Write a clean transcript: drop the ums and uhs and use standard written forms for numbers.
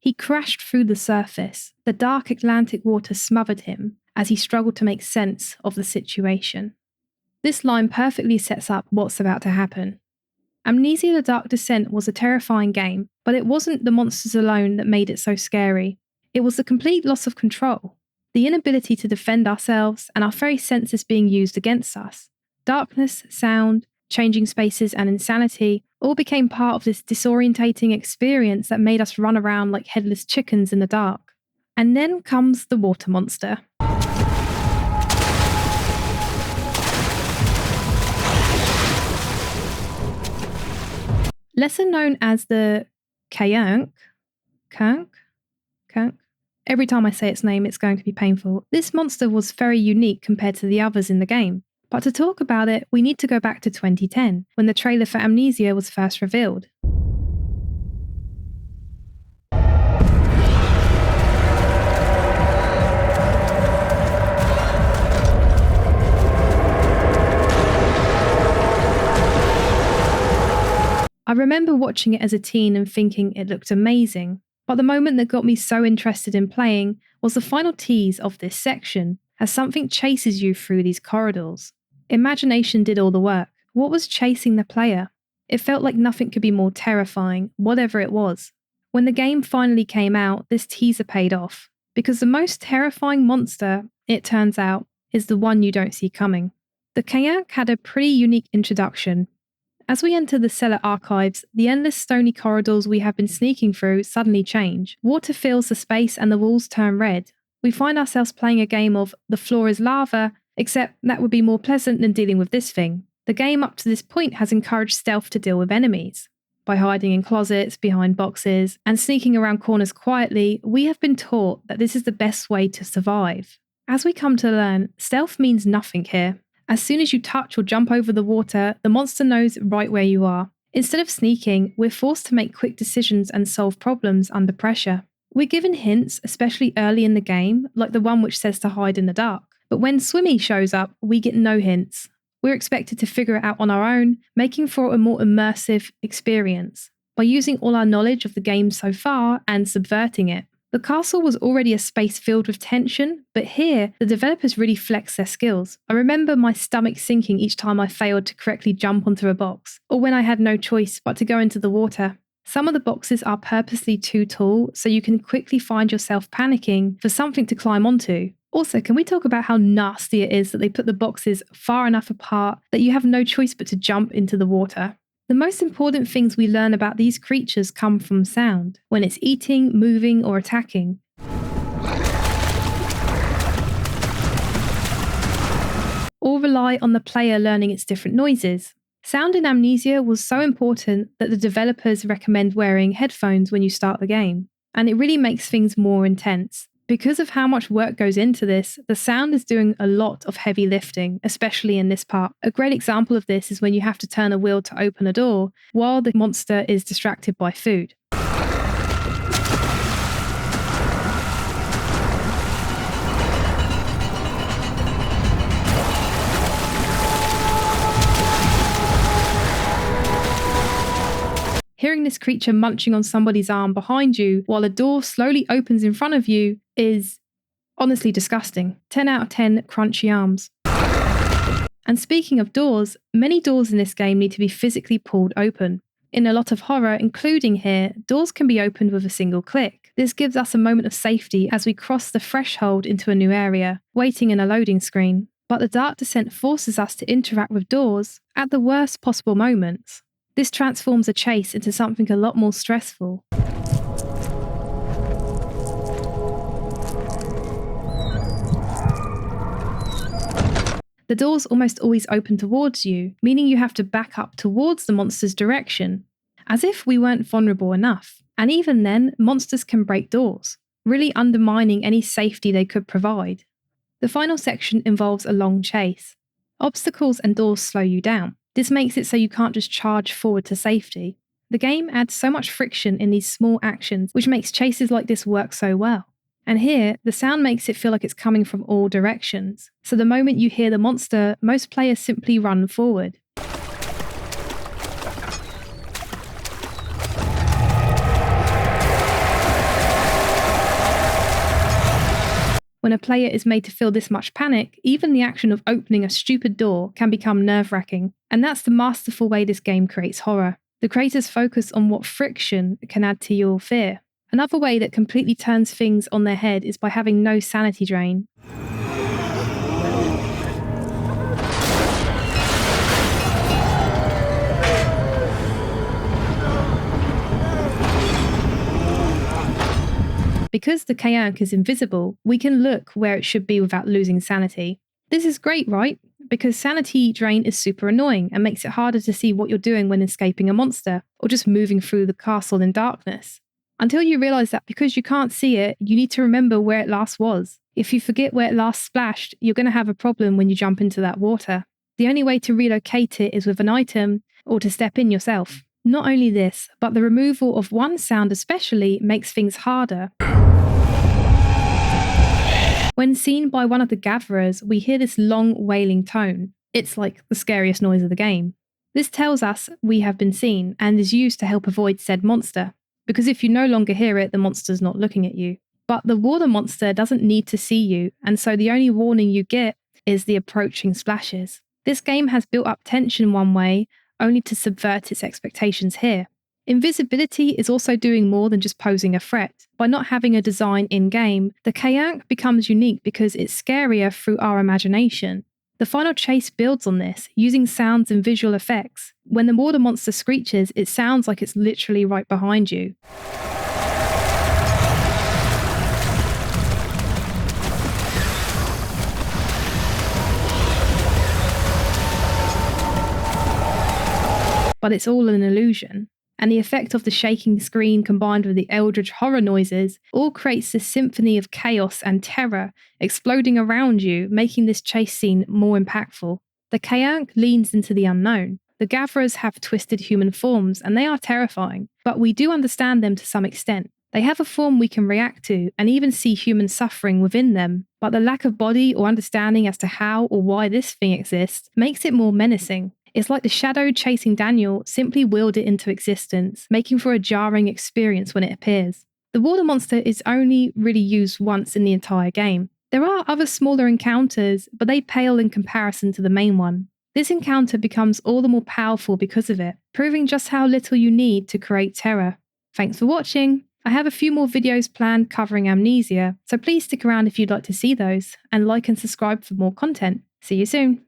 He crashed through the surface. The dark Atlantic water smothered him as he struggled to make sense of the situation. This line perfectly sets up what's about to happen. Amnesia: The Dark Descent was a terrifying game, but it wasn't the monsters alone that made it so scary. It was the complete loss of control, the inability to defend ourselves, and our very senses being used against us. Darkness, sound, changing spaces, and insanity all became part of this disorientating experience that made us run around like headless chickens in the dark. And then comes the water monster. Lesser known as the Kank. Every time I say its name, it's going to be painful. This monster was very unique compared to the others in the game. But to talk about it, we need to go back to 2010, when the trailer for Amnesia was first revealed. I remember watching it as a teen and thinking it looked amazing, but the moment that got me so interested in playing was the final tease of this section, as something chases you through these corridors. Imagination did all the work. What was chasing the player? It felt like nothing could be more terrifying, whatever it was. When the game finally came out, this teaser paid off, because the most terrifying monster, it turns out, is the one you don't see coming. The Kank had a pretty unique introduction. As we enter the cellar archives, the endless stony corridors we have been sneaking through suddenly change. Water fills the space and the walls turn red. We find ourselves playing a game of the floor is lava, except that would be more pleasant than dealing with this thing. The game up to this point has encouraged stealth to deal with enemies. By hiding in closets, behind boxes, and sneaking around corners quietly, we have been taught that this is the best way to survive. As we come to learn, stealth means nothing here. As soon as you touch or jump over the water, the monster knows right where you are. Instead of sneaking, we're forced to make quick decisions and solve problems under pressure. We're given hints, especially early in the game, like the one which says to hide in the dark. But when Swimmy shows up, we get no hints. We're expected to figure it out on our own, making for a more immersive experience, by using all our knowledge of the game so far and subverting it. The castle was already a space filled with tension, but here, the developers really flexed their skills. I remember my stomach sinking each time I failed to correctly jump onto a box, or when I had no choice but to go into the water. Some of the boxes are purposely too tall, so you can quickly find yourself panicking for something to climb onto. Also, can we talk about how nasty it is that they put the boxes far enough apart that you have no choice but to jump into the water? The most important things we learn about these creatures come from sound, when it's eating, moving, or attacking. Or rely on the player learning its different noises. Sound in Amnesia was so important that the developers recommend wearing headphones when you start the game, and it really makes things more intense. Because of how much work goes into this, the sound is doing a lot of heavy lifting, especially in this part. A great example of this is when you have to turn a wheel to open a door, while the monster is distracted by food. Hearing this creature munching on somebody's arm behind you while a door slowly opens in front of you is honestly disgusting. 10 out of 10 crunchy arms. And speaking of doors, many doors in this game need to be physically pulled open. In a lot of horror, including here, doors can be opened with a single click. This gives us a moment of safety as we cross the threshold into a new area, waiting in a loading screen. But the Dark Descent forces us to interact with doors at the worst possible moments. This transforms a chase into something a lot more stressful. The doors almost always open towards you, meaning you have to back up towards the monster's direction, as if we weren't vulnerable enough. And even then, monsters can break doors, really undermining any safety they could provide. The final section involves a long chase. Obstacles and doors slow you down. This makes it so you can't just charge forward to safety. The game adds so much friction in these small actions, which makes chases like this work so well. And here, the sound makes it feel like it's coming from all directions. So the moment you hear the monster, most players simply run forward. When a player is made to feel this much panic, even the action of opening a stupid door can become nerve-wracking, and that's the masterful way this game creates horror. The creators focus on what friction can add to your fear. Another way that completely turns things on their head is by having no sanity drain. Because the Kayank is invisible, we can look where it should be without losing sanity. This is great, right? Because sanity drain is super annoying and makes it harder to see what you're doing when escaping a monster, or just moving through the castle in darkness. Until you realise that because you can't see it, you need to remember where it last was. If you forget where it last splashed, you're going to have a problem when you jump into that water. The only way to relocate it is with an item, or to step in yourself. Not only this, but the removal of one sound especially makes things harder. When seen by one of the gatherers, we hear this long wailing tone. It's like the scariest noise of the game. This tells us we have been seen and is used to help avoid said monster, because if you no longer hear it, the monster's not looking at you. But the water monster doesn't need to see you, and so the only warning you get is the approaching splashes. This game has built up tension one way, only to subvert its expectations here. Invisibility is also doing more than just posing a threat. By not having a design in-game, the Kayank becomes unique because it's scarier through our imagination. The final chase builds on this, using sounds and visual effects. When the water monster screeches, it sounds like it's literally right behind you. But it's all an illusion. And the effect of the shaking screen combined with the eldritch horror noises all creates this symphony of chaos and terror exploding around you, making this chase scene more impactful. The Kayank leans into the unknown. The gatherers have twisted human forms and they are terrifying, but we do understand them to some extent. They have a form we can react to and even see human suffering within them, but the lack of body or understanding as to how or why this thing exists makes it more menacing. It's like the shadow chasing Daniel simply willed it into existence, making for a jarring experience when it appears. The water monster is only really used once in the entire game. There are other smaller encounters, but they pale in comparison to the main one. This encounter becomes all the more powerful because of it, proving just how little you need to create terror. Thanks for watching! I have a few more videos planned covering Amnesia, so please stick around if you'd like to see those, and like and subscribe for more content. See you soon!